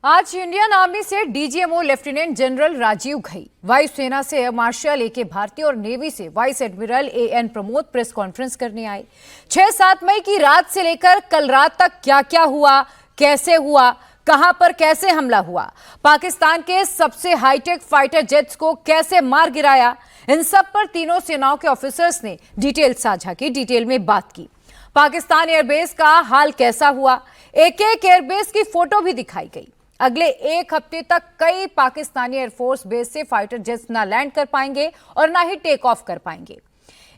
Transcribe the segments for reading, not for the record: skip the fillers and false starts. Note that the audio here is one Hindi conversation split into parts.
आज इंडियन आर्मी से DGMO lieutenant general Rajiv Ghai, वायुसेना से एयर मार्शल ए.के. भारती और नेवी से vice admiral A N. Pramod press conference करने आए। 6-7 मई की रात से लेकर कल रात तक क्या क्या हुआ, कैसे हुआ, कहां पर कैसे हमला हुआ, पाकिस्तान के सबसे हाईटेक फाइटर जेट्स को कैसे मार गिराया, इन सब पर तीनों सेनाओं के ऑफिसर्स ने डिटेल साझा की, डिटेल में बात की। पाकिस्तान एयरबेस का हाल कैसा हुआ, एक-एक एयरबेस की फोटो भी दिखाई गई। अगले एक हफ्ते तक कई पाकिस्तानी एयरफोर्स बेस से फाइटर जेट्स ना लैंड कर पाएंगे और ना ही टेक ऑफ कर पाएंगे।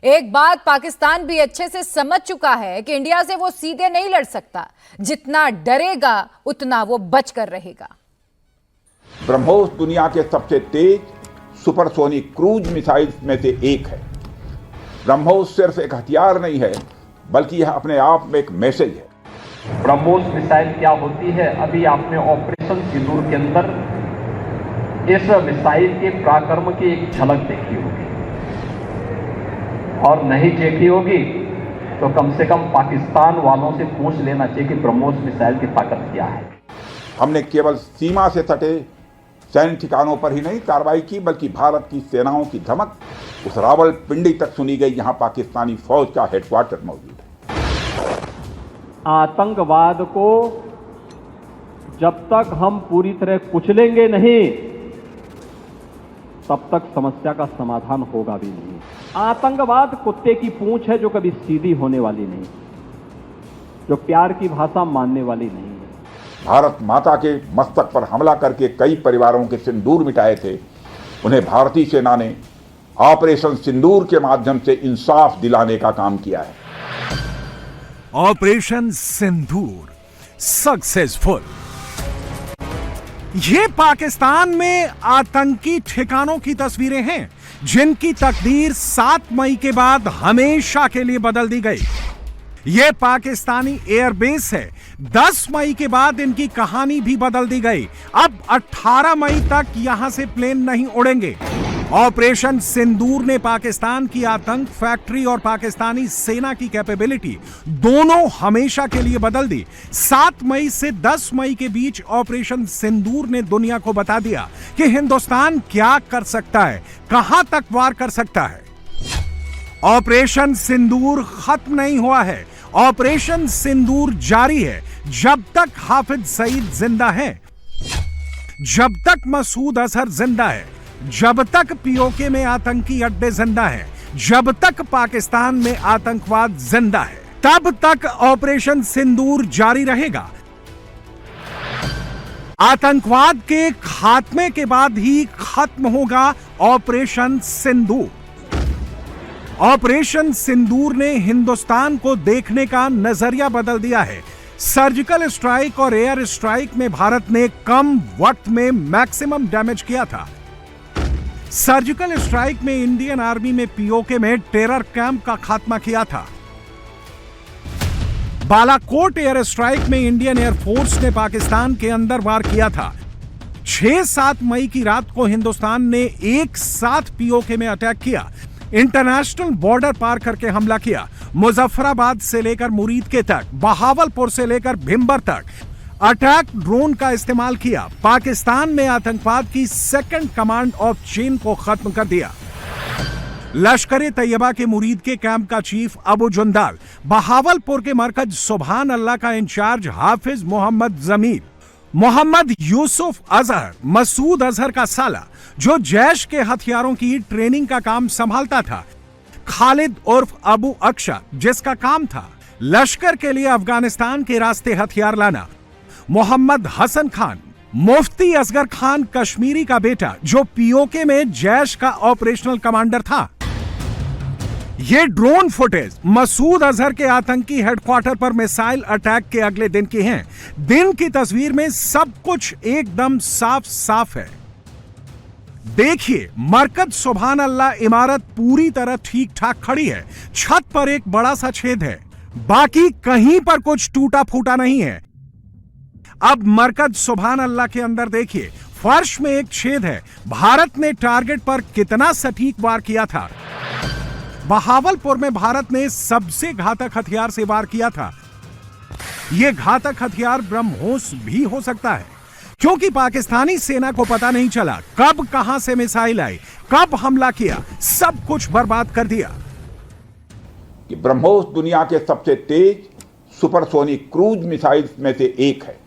एक बात पाकिस्तान भी अच्छे से समझ चुका है कि इंडिया से वो सीधे नहीं लड़ सकता, जितना डरेगा उतना वो बचकर रहेगा। ब्रह्मोस दुनिया के सबसे तेज सुपरसोनिक क्रूज मिसाइल में से एक है। ब्रह्मोस सिर्फ एक हथियार नहीं है, बल्कि यह अपने आप में एक मैसेज है। ब्रह्मोस मिसाइल क्या होती है, अभी आपने ऑपरेशन सिंदूर के अंदर इस मिसाइल के पराक्रम की एक झलक देखी होगी, और नहीं देखी होगी तो कम से कम पाकिस्तान वालों से पूछ लेना चाहिए कि ब्रह्मोस मिसाइल की ताकत क्या है। हमने केवल सीमा से सटे सैन्य ठिकानों पर ही नहीं कार्रवाई की, बल्कि भारत की सेनाओं की धमक उस रावलपिंडी तक सुनी गई, जहां पाकिस्तानी फौज का हेडक्वार्टर मौजूद है। आतंकवाद को जब तक हम पूरी तरह कुचलेंगे नहीं, तब तक समस्या का समाधान होगा भी नहीं। आतंकवाद कुत्ते की पूंछ है जो कभी सीधी होने वाली नहीं, जो प्यार की भाषा मानने वाली नहीं है। भारत माता के मस्तक पर हमला करके कई परिवारों के सिंदूर मिटाए थे, उन्हें भारतीय सेना ने ऑपरेशन सिंदूर के माध्यम से इंसाफ दिलाने का काम किया है। ऑपरेशन सिंदूर सक्सेसफुल। ये पाकिस्तान में आतंकी ठिकानों की तस्वीरें हैं, जिनकी तकदीर 7 मई के बाद हमेशा के लिए बदल दी गई। ये पाकिस्तानी एयरबेस है, 10 मई के बाद इनकी कहानी भी बदल दी गई। अब 18 मई तक यहां से प्लेन नहीं उड़ेंगे। ऑपरेशन सिंदूर ने पाकिस्तान की आतंक फैक्ट्री और पाकिस्तानी सेना की कैपेबिलिटी दोनों हमेशा के लिए बदल दी। 7 मई से 10 मई के बीच ऑपरेशन सिंदूर ने दुनिया को बता दिया कि हिंदुस्तान क्या कर सकता है, कहां तक वार कर सकता है। ऑपरेशन सिंदूर खत्म नहीं हुआ है, ऑपरेशन सिंदूर जारी है। जब तक हाफिज सईद जिंदा है, जब तक मसूद अजहर जिंदा है, जब तक पीओके में आतंकी अड्डे जिंदा है, जब तक पाकिस्तान में आतंकवाद जिंदा है, तब तक ऑपरेशन सिंदूर जारी रहेगा। आतंकवाद के खात्मे के बाद ही खत्म होगा ऑपरेशन सिंदूर। ऑपरेशन सिंदूर ने हिंदुस्तान को देखने का नजरिया बदल दिया है। सर्जिकल स्ट्राइक और एयर स्ट्राइक में भारत ने कम वक्त में मैक्सिमम डैमेज किया था। सर्जिकल स्ट्राइक में इंडियन आर्मी में पीओके में टेरर कैंप का खात्मा किया था। बालाकोट एयर स्ट्राइक में इंडियन एयरफोर्स ने पाकिस्तान के अंदर वार किया था। 6-7 मई की रात को हिंदुस्तान ने एक साथ पीओके में अटैक किया, इंटरनेशनल बॉर्डर पार करके हमला किया। मुजफ्फराबाद से लेकर मुरीदके तक, बहावलपुर से लेकर भिंबर तक अटैक ड्रोन का इस्तेमाल किया। पाकिस्तान में आतंकवाद की सेकंड कमांड ऑफ चेन को खत्म कर दिया। लश्कर तैयबा के मुरीद के कैंप का चीफ अबू जुंदाल, बहावलपुर के मरकज सुभान अल्लाह का इंचार्ज हाफिज मोहम्मद जमीर, मोहम्मद यूसुफ अजहर, मसूद अजहर का साला जो जैश के हथियारों की ट्रेनिंग का काम संभालता था, खालिद उर्फ अबू अक्शा जिसका काम था लश्कर के लिए अफगानिस्तान के रास्ते हथियार लाना, मोहम्मद हसन खान, मुफ्ती असगर खान कश्मीरी का बेटा जो पीओके में जैश का ऑपरेशनल कमांडर था। ये ड्रोन फुटेज मसूद अजहर के आतंकी हेडक्वार्टर पर मिसाइल अटैक के अगले दिन की हैं। दिन की तस्वीर में सब कुछ एकदम साफ साफ है। देखिए, मरकज सुभान अल्लाह इमारत पूरी तरह ठीक ठाक खड़ी है। छत पर एक बड़ा सा छेद है, बाकी कहीं पर कुछ टूटा फूटा नहीं है। अब मरकज सुभान अल्लाह के अंदर देखिए, फर्श में एक छेद है। भारत ने टारगेट पर कितना सटीक वार किया था। बहावलपुर में भारत ने सबसे घातक हथियार से वार किया था। यह घातक हथियार ब्रह्मोस भी हो सकता है, क्योंकि पाकिस्तानी सेना को पता नहीं चला कब कहां से मिसाइल आई, कब हमला किया, सब कुछ बर्बाद कर दिया। कि ब्रह्मोस दुनिया के सबसे तेज सुपरसोनिक क्रूज मिसाइल्स में से एक है।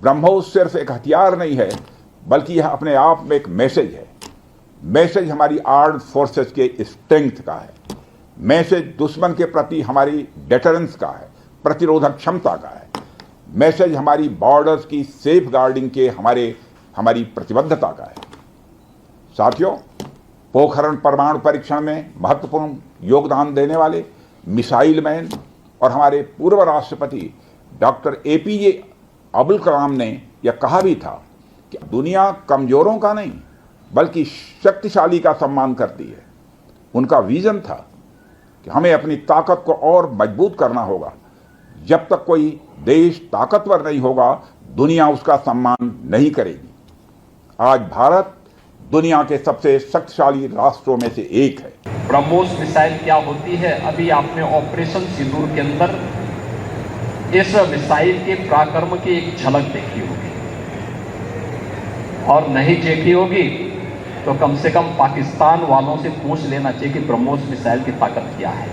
ब्रह्मोस सिर्फ एक हथियार नहीं है, बल्कि यह अपने आप में एक मैसेज है। मैसेज हमारी आर्म्ड फोर्सेस के स्ट्रेंथ का है। मैसेज दुश्मन के प्रति हमारी डेटरेंस का है, प्रतिरोधक क्षमता का है। मैसेज हमारी बॉर्डर्स की सेफ गार्डिंग के हमारी प्रतिबद्धता का है। साथियों, पोखरण परमाणु परीक्षण में महत्वपूर्ण योगदान देने वाले मिसाइल मैन और हमारे पूर्व राष्ट्रपति डॉक्टर APJ अब्दुल कलाम ने यह कहा भी था कि दुनिया कमजोरों का नहीं बल्कि शक्तिशाली का सम्मान करती है। उनका विजन था कि हमें अपनी ताकत को और मजबूत करना होगा। जब तक कोई देश ताकतवर नहीं होगा, दुनिया उसका सम्मान नहीं करेगी। आज भारत दुनिया के सबसे शक्तिशाली राष्ट्रों में से एक है। ब्रह्मोस मिसाइल क्या होती है, अभी आपने ऑपरेशन सिंदूर के अंदर इस मिसाइल के पराक्रम की एक झलक देखी होगी, और नहीं देखी होगी तो कम से कम पाकिस्तान वालों से पूछ लेना चाहिए कि ब्रह्मोस मिसाइल की ताकत क्या है।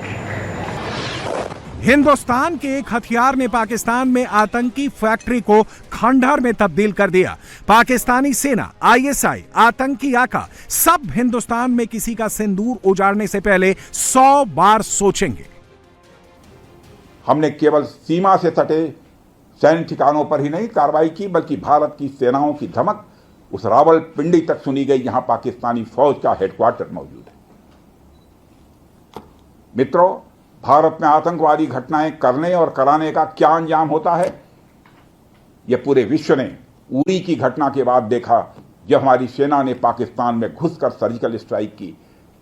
हिंदुस्तान के एक हथियार ने पाकिस्तान में आतंकी फैक्ट्री को खंडहर में तब्दील कर दिया। पाकिस्तानी सेना, ISI, आतंकी आका सब हिंदुस्तान में किसी का सिंदूर उजाड़ने से पहले 100 बार सोचेंगे। हमने केवल सीमा से सटे सैन्य ठिकानों पर ही नहीं कार्रवाई की, बल्कि भारत की सेनाओं की धमक उस रावलपिंडी तक सुनी गई जहां पाकिस्तानी फौज का हेडक्वार्टर मौजूद है। मित्रों, भारत में आतंकवादी घटनाएं करने और कराने का क्या अंजाम होता है, यह पूरे विश्व ने उरी की घटना के बाद देखा, जब हमारी सेना ने पाकिस्तान में घुसकर सर्जिकल स्ट्राइक की।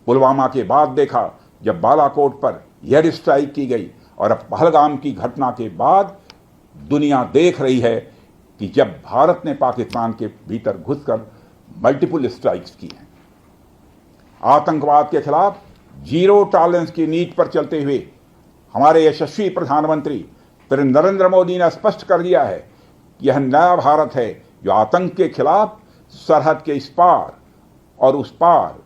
पुलवामा के बाद देखा जब बालाकोट पर एयर स्ट्राइक की गई, और अब पहलगाम की घटना के बाद दुनिया देख रही है कि जब भारत ने पाकिस्तान के भीतर घुसकर मल्टीपल स्ट्राइक्स की हैं। आतंकवाद के खिलाफ जीरो टॉलरेंस की नीति पर चलते हुए हमारे यशस्वी प्रधानमंत्री श्री नरेंद्र मोदी ने स्पष्ट कर दिया है कि यह नया भारत है जो आतंक के खिलाफ सरहद के इस पार और उस पार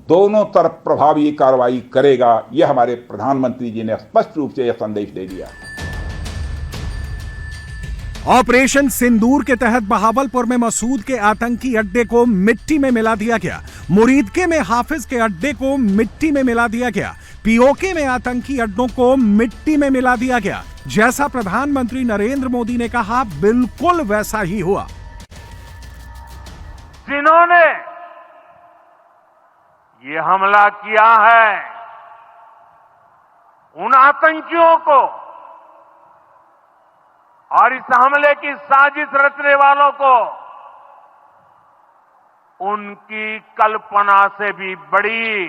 दोनों तरफ प्रभावी कार्रवाई करेगा। यह हमारे प्रधानमंत्री जी ने स्पष्ट रूप से यह संदेश दे दिया। ऑपरेशन सिंदूर के तहत बहावलपुर में मसूद के आतंकी अड्डे को मिट्टी में मिला दिया गया। मुरीदके में हाफिज के अड्डे को मिट्टी में मिला दिया गया। POK में आतंकी अड्डों को मिट्टी में मिला दिया गया। जैसा प्रधानमंत्री नरेंद्र मोदी ने कहा, बिल्कुल वैसा ही हुआ। जिन्होंने ये हमला किया है, उन आतंकियों को और इस हमले की साजिश रचने वालों को उनकी कल्पना से भी बड़ी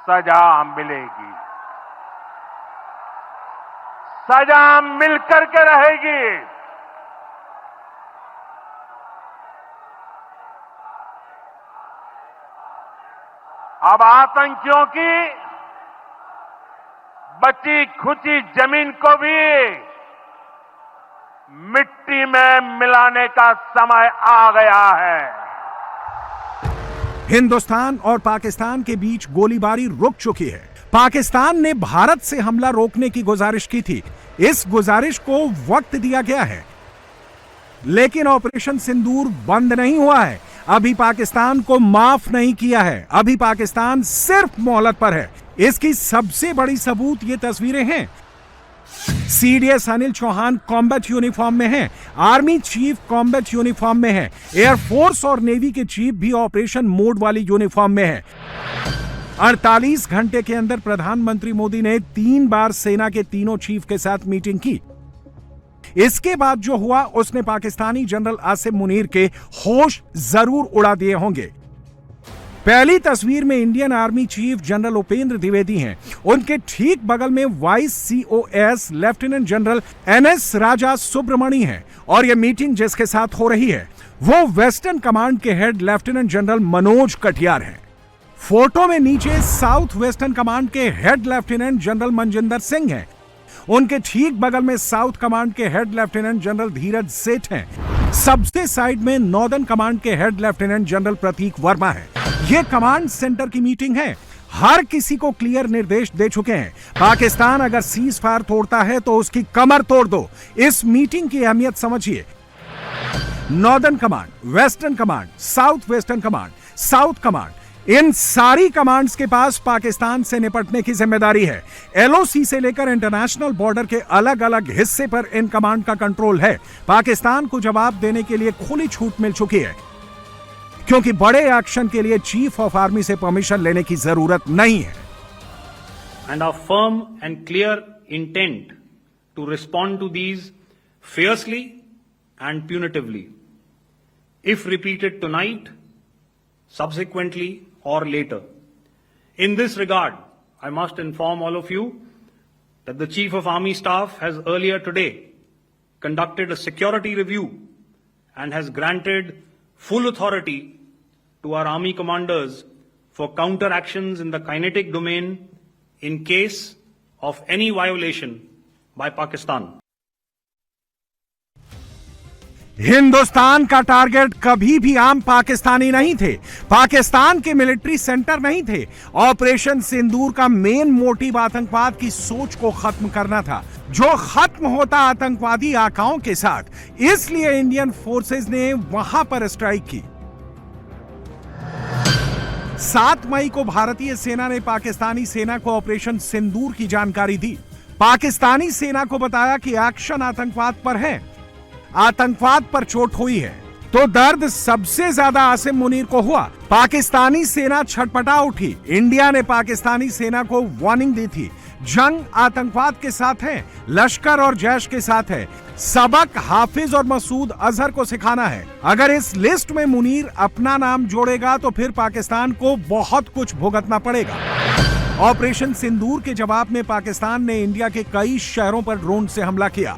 सजा मिलेगी। सजा मिलकर के रहेगी। अब आतंकियों की बची खुची जमीन को भी मिट्टी में मिलाने का समय आ गया है। हिंदुस्तान और पाकिस्तान के बीच गोलीबारी रुक चुकी है। पाकिस्तान ने भारत से हमला रोकने की गुजारिश की थी। इस गुजारिश को वक्त दिया गया है, लेकिन ऑपरेशन सिंदूर बंद नहीं हुआ है। अभी पाकिस्तान को माफ नहीं किया है। अभी पाकिस्तान सिर्फ मोहलत पर है। इसकी सबसे बड़ी सबूत ये तस्वीरें हैं। CDS Anil Chauhan combat uniform में हैं, आर्मी चीफ कॉम्बैट यूनिफॉर्म में है, एयरफोर्स और नेवी के चीफ भी ऑपरेशन मोड वाली यूनिफॉर्म में है। 48 घंटे के अंदर प्रधानमंत्री मोदी ने 3 बार सेना के तीनों चीफ के साथ मीटिंग की। इसके बाद जो हुआ उसने पाकिस्तानी जनरल आसिम मुनीर के होश जरूर उड़ा दिए होंगे। पहली तस्वीर में Indian army chief general Upendra Dwivedi हैं। उनके ठीक बगल में vice COS lieutenant general NS राजा सुब्रमणी हैं, और यह मीटिंग जिसके साथ हो रही है वो वेस्टर्न कमांड के head lieutenant general Manoj Katiyar हैं। फोटो में नीचे साउथ वेस्टर्न कमांड के head lieutenant general Manjinder Singh हैं। उनके ठीक बगल में साउथ कमांड के हेड लेफ्टिनेंट जनरल धीरज सेठ हैं। सबसे साइड में नॉर्दर्न कमांड के हेड लेफ्टिनेंट जनरल प्रतीक वर्मा है। यह कमांड सेंटर की मीटिंग है। हर किसी को क्लियर निर्देश दे चुके हैं, पाकिस्तान अगर सीज फायर तोड़ता है तो उसकी कमर तोड़ दो। इस मीटिंग की अहमियत समझिए। Northern command, western command, south western command, south command, इन सारी कमांड्स के पास पाकिस्तान से निपटने की जिम्मेदारी है। एलओसी से लेकर इंटरनेशनल बॉर्डर के अलग अलग हिस्से पर इन कमांड का कंट्रोल है। पाकिस्तान को जवाब देने के लिए खुली छूट मिल चुकी है, क्योंकि बड़े एक्शन के लिए चीफ ऑफ आर्मी से परमिशन लेने की जरूरत नहीं है। And our firm and clear intent to respond to these fiercely and punitively, if repeated tonight, subsequently, or later. In this regard, I must inform all of you that the Chief of Army Staff has earlier today conducted a security review and has granted full authority to our Army commanders for counter actions in the kinetic domain in case of any violation by Pakistan. Hindustan का टारगेट कभी भी आम पाकिस्तानी नहीं थे, पाकिस्तान के मिलिट्री सेंटर नहीं थे। ऑपरेशन सिंदूर का मेन मोटिव आतंकवाद की सोच को खत्म करना था, जो खत्म होता आतंकवादी आकाओं के साथ। इसलिए इंडियन फोर्सेस ने वहां पर स्ट्राइक की। 7 मई को भारतीय सेना ने पाकिस्तानी सेना को ऑपरेशन सिंदूर की जानकारी दी। पाकिस्तानी सेना को बताया कि एक्शन आतंकवाद पर है, आतंकवाद पर चोट हुई है। तो दर्द सबसे ज्यादा आसिम मुनीर को हुआ। पाकिस्तानी सेना छटपटा उठी। इंडिया ने पाकिस्तानी सेना को वार्निंग दी थी, जंग आतंकवाद के साथ है, लश्कर और जैश के साथ है। सबक हाफिज और मसूद अजहर को सिखाना है। अगर इस लिस्ट में मुनीर अपना नाम जोड़ेगा तो फिर पाकिस्तान को बहुत कुछ भुगतना पड़ेगा। ऑपरेशन सिंदूर के जवाब में पाकिस्तान ने इंडिया के कई शहरों पर ड्रोन से हमला किया।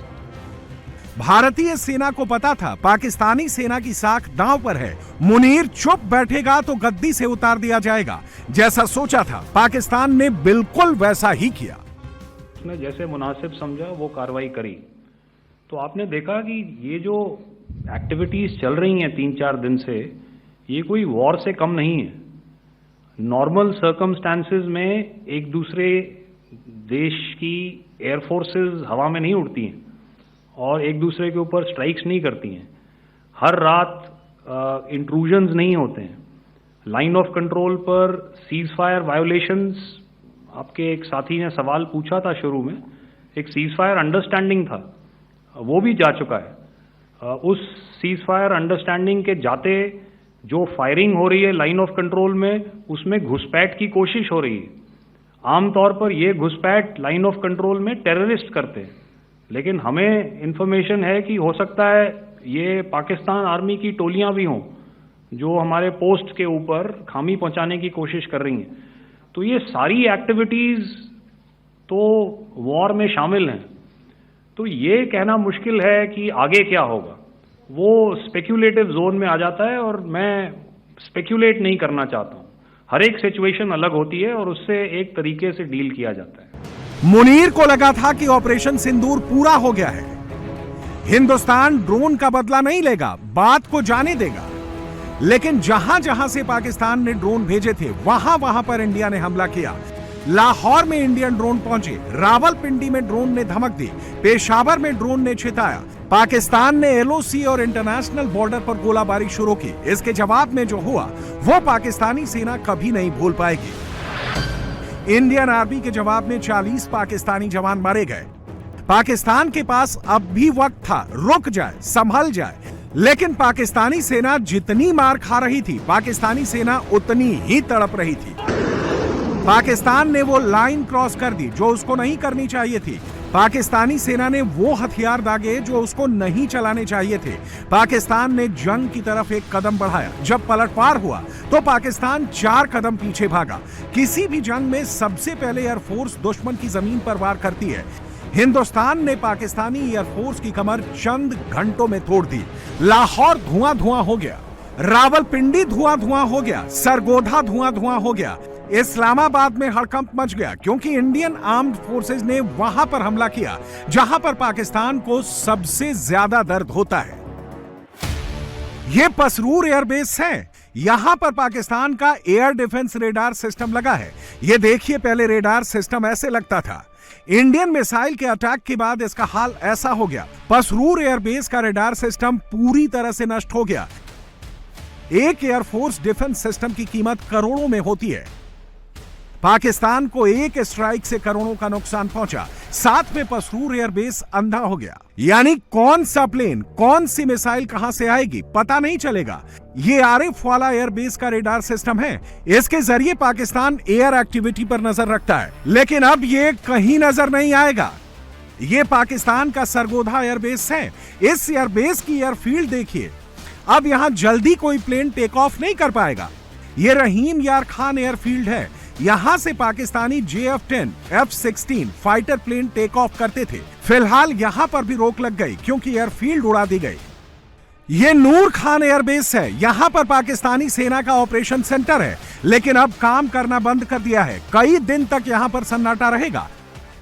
भारतीय सेना को पता था पाकिस्तानी सेना की साख दांव पर है। मुनीर चुप बैठेगा तो गद्दी से उतार दिया जाएगा। जैसा सोचा था पाकिस्तान ने बिल्कुल वैसा ही किया। उसने जैसे मुनासिब समझा वो कार्रवाई करी। तो आपने देखा कि ये जो एक्टिविटीज चल रही हैं 3-4 दिन से, ये कोई वॉर से कम नहीं है। नॉर्मल सर्कमस्टांसेस में एक दूसरे देश की एयरफोर्सेस हवा में नहीं उड़ती हैं और एक दूसरे के ऊपर स्ट्राइक्स नहीं करती हैं। हर रात इंट्रूजन्स नहीं होते हैं। लाइन ऑफ कंट्रोल पर सीज फायर वायोलेशंस, आपके एक साथी ने सवाल पूछा था शुरू में, एक सीज फायर अंडरस्टैंडिंग था, वो भी जा चुका है। उस सीज फायर अंडरस्टैंडिंग के जाते जो फायरिंग हो रही है लाइन ऑफ कंट्रोल में, उसमें घुसपैठ की कोशिश हो रही है। आमतौर पर ये घुसपैठ लाइन ऑफ कंट्रोल में टेररिस्ट करते हैं, लेकिन हमें इंफॉर्मेशन है कि हो सकता है ये पाकिस्तान आर्मी की टोलियां भी हों जो हमारे पोस्ट के ऊपर खामी पहुंचाने की कोशिश कर रही हैं। तो ये सारी एक्टिविटीज तो वॉर में शामिल हैं। तो ये कहना मुश्किल है कि आगे क्या होगा, वो स्पेक्यूलेटिव जोन में आ जाता है और मैं स्पेक्यूलेट नहीं करना चाहता हूं। हर एक सिचुएशन अलग होती है और उससे एक तरीके से डील किया जाता है। मुनीर को लगा था कि ऑपरेशन सिंदूर पूरा हो गया है, हिंदुस्तान ड्रोन का बदला नहीं लेगा, बात को जाने देगा। लेकिन जहां जहां से पाकिस्तान ने ड्रोन भेजे थे वहां वहां पर इंडिया ने हमला किया। लाहौर में इंडियन ड्रोन पहुंचे, रावलपिंडी में ड्रोन ने धमक दी, पेशावर में ड्रोन ने छिताया। पाकिस्तान ने एलओसी और इंटरनेशनल बॉर्डर पर गोलाबारी शुरू की। इसके जवाब में जो हुआ वो पाकिस्तानी सेना कभी नहीं भूल पाएगी। इंडियन आर्मी के जवाब में 40 पाकिस्तानी जवान मारे गए। पाकिस्तान के पास अब भी वक्त था, रुक जाए, संभल जाए। लेकिन पाकिस्तानी सेना जितनी मार खा रही थी, पाकिस्तानी सेना उतनी ही तड़प रही थी। पाकिस्तान ने वो लाइन क्रॉस कर दी जो उसको नहीं करनी चाहिए थी। पाकिस्तानी सेना ने वो हथियार दागे जो उसको नहीं चलाने चाहिए थे। पाकिस्तान ने जंग की तरफ एक कदम बढ़ाया। जब पलटवार हुआ तो पाकिस्तान 4 कदम पीछे भागा। किसी भी जंग में सबसे पहले एयरफोर्स दुश्मन की जमीन पर वार करती है। हिंदुस्तान ने पाकिस्तानी एयरफोर्स की कमर चंद घंटों में तोड़ दी। लाहौर धुआं धुआं हो गया, रावलपिंडी धुआं धुआं हो गया, सरगोधा धुआं धुआं हो गया। इस्लामाबाद में हड़कंप मच गया क्योंकि इंडियन आर्म्ड फोर्सेस ने वहां पर हमला किया जहां पर पाकिस्तान को सबसे ज्यादा दर्द होता है। ये पसरूर एयरबेस है। यहां पर पाकिस्तान का एयर डिफेंस रेडार सिस्टम लगा है। ये देखिए, पहले रेडार सिस्टम ऐसे लगता था। इंडियन मिसाइल के अटैक के बाद इसका हाल ऐसा हो गया। पसरूर एयरबेस का रेडार सिस्टम पूरी तरह से नष्ट हो गया। एक एयरफोर्स डिफेंस सिस्टम की कीमत करोड़ों में होती है। पाकिस्तान को एक स्ट्राइक से करोड़ों का नुकसान पहुंचा, साथ में पसरूर एयरबेस अंधा हो गया। यानी कौन सा प्लेन, कौन सी मिसाइल कहां से आएगी पता नहीं चलेगा। ये आरिफ वाला एयरबेस का रेडार सिस्टम है। इसके जरिए पाकिस्तान एयर एक्टिविटी पर नजर रखता है, लेकिन अब ये कहीं नजर नहीं आएगा। ये पाकिस्तान का सरगोधा एयरबेस है। इस एयरबेस की एयरफील्ड देखिए। अब यहां जल्दी कोई प्लेन टेक ऑफ नहीं कर पाएगा। ये रहीम यार खान एयरफील्ड है। यहां से Pakistani JF-10, F-16 fighter plane take off करते थे। फिलहाल यहां पर भी रोक लग गई क्योंकि एयरफील्ड उड़ा दी गई। ये नूर खान एयरबेस है। यहां पर पाकिस्तानी सेना का ऑपरेशन सेंटर है, लेकिन अब काम करना बंद कर दिया है। कई दिन तक यहां पर सन्नाटा रहेगा।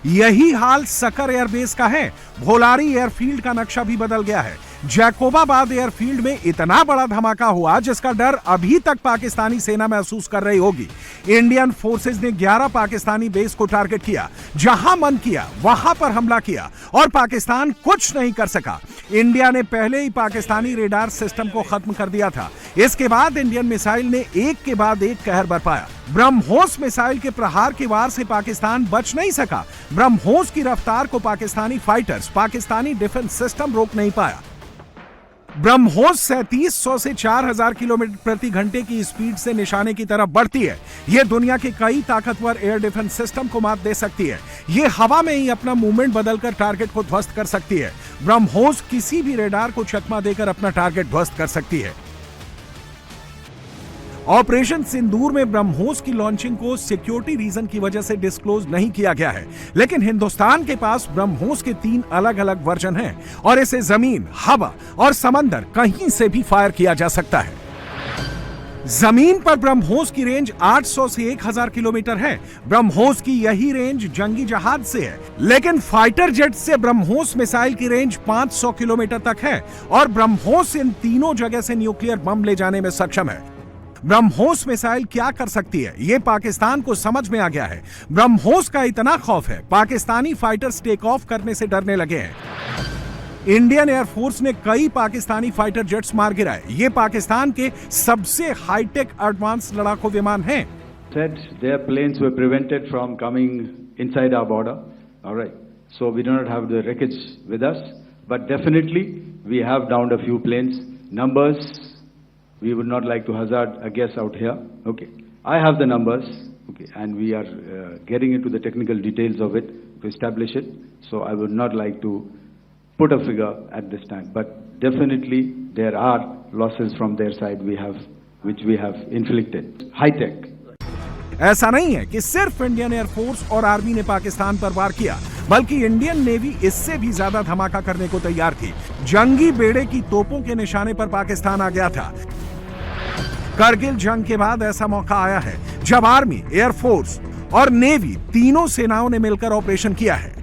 यही हाल सकर एयरबेस का है। भोलारी एयरफील्ड का नक्शा भी बदल गया है। जैकोबाबाद एयरफील्ड में इतना बड़ा धमाका हुआ जिसका डर अभी तक पाकिस्तानी सेना महसूस कर रही होगी। इंडियन फोर्सेस ने 11 पाकिस्तानी बेस को टारगेट किया। जहां मन किया वहां पर हमला किया और पाकिस्तान कुछ नहीं कर सका। इंडिया ने पहले ही पाकिस्तानी रेडार सिस्टम को खत्म कर दिया था। इसके बाद इंडियन मिसाइल ने एक के बाद एक कहर बरपाया। ब्रह्मोस मिसाइल के प्रहार के वार से पाकिस्तान बच नहीं सका। ब्रह्मोस की रफ्तार को Pakistani fighters, Pakistani defence system रोक नहीं पाया। ब्रह्मोस 3700 से 4000 किलोमीटर प्रति घंटे की स्पीड से निशाने की तरफ बढ़ती है। यह दुनिया के कई ताकतवर एयर डिफेंस सिस्टम को मात दे सकती है। यह हवा में ही अपना मूवमेंट बदलकर टारगेट को ध्वस्त कर सकती है। ब्रह्मोस किसी भी रेडार को चकमा देकर अपना टारगेट ध्वस्त कर सकती है। ऑपरेशन सिंदूर में ब्रह्मोस की लॉन्चिंग को सिक्योरिटी रीजन की वजह से डिस्क्लोज नहीं किया गया है, लेकिन हिंदुस्तान के पास ब्रह्मोस के 3 अलग-अलग वर्जन हैं और इसे जमीन, हवा और समंदर कहीं से भी फायर किया जा सकता है। जमीन पर ब्रह्मोस की रेंज 800 से 1000 किलोमीटर है। ब्रह्मोस की यही रेंज जंगी जहाज से है, लेकिन फाइटर जेट से ब्रह्मोस मिसाइल की रेंज 500 किलोमीटर तक है और ब्रह्मोस इन तीनों जगह से न्यूक्लियर बम ले जाने में सक्षम है। ब्रह्मोस मिसाइल क्या कर सकती है, यह पाकिस्तान को समझ में आ गया है। ब्रह्मोस का इतना खौफ है, पाकिस्तानी फाइटर्स टेक ऑफ करने से डरने लगे हैं। इंडियन एयरफोर्स ने कई पाकिस्तानी फाइटर जेट्स मार गिराए। ये पाकिस्तान के सबसे हाईटेक एडवांस लड़ाकू विमान हैं। Their planes were prevented from coming inside our border. All right. So we do not have the wreckage with us, but definitely we have downed a few planes. Numbers, we would not like to hazard a guess out here. Okay. I have the numbers. Okay. And we are getting into the technical details of it to establish it. So I would not like to put a figure at this time. But definitely there are losses from their side which we have inflicted. High tech. ऐसा नहीं है कि सिर्फ इंडियन एयरफोर्स और आर्मी ने पाकिस्तान पर वार किया, बल्कि इंडियन नेवी इससे भी ज्यादा धमाका करने को तैयार थी। जंगी बेड़े की तोपों के निशाने पर पाकिस्तान आ गया था। करगिल जंग के बाद ऐसा मौका आया है जब आर्मी, एयरफोर्स और नेवी तीनों सेनाओं ने मिलकर ऑपरेशन किया है।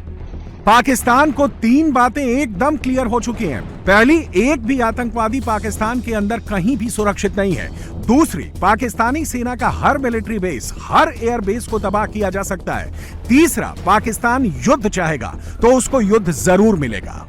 पाकिस्तान को 3 बातें एकदम क्लियर हो चुकी हैं। पहली, एक भी आतंकवादी पाकिस्तान के अंदर कहीं भी सुरक्षित नहीं है। दूसरी, पाकिस्तानी सेना का हर मिलिट्री बेस, हर एयर बेस को तबाह किया जा सकता है। तीसरा, पाकिस्तान युद्ध चाहेगा तो उसको युद्ध जरूर मिलेगा।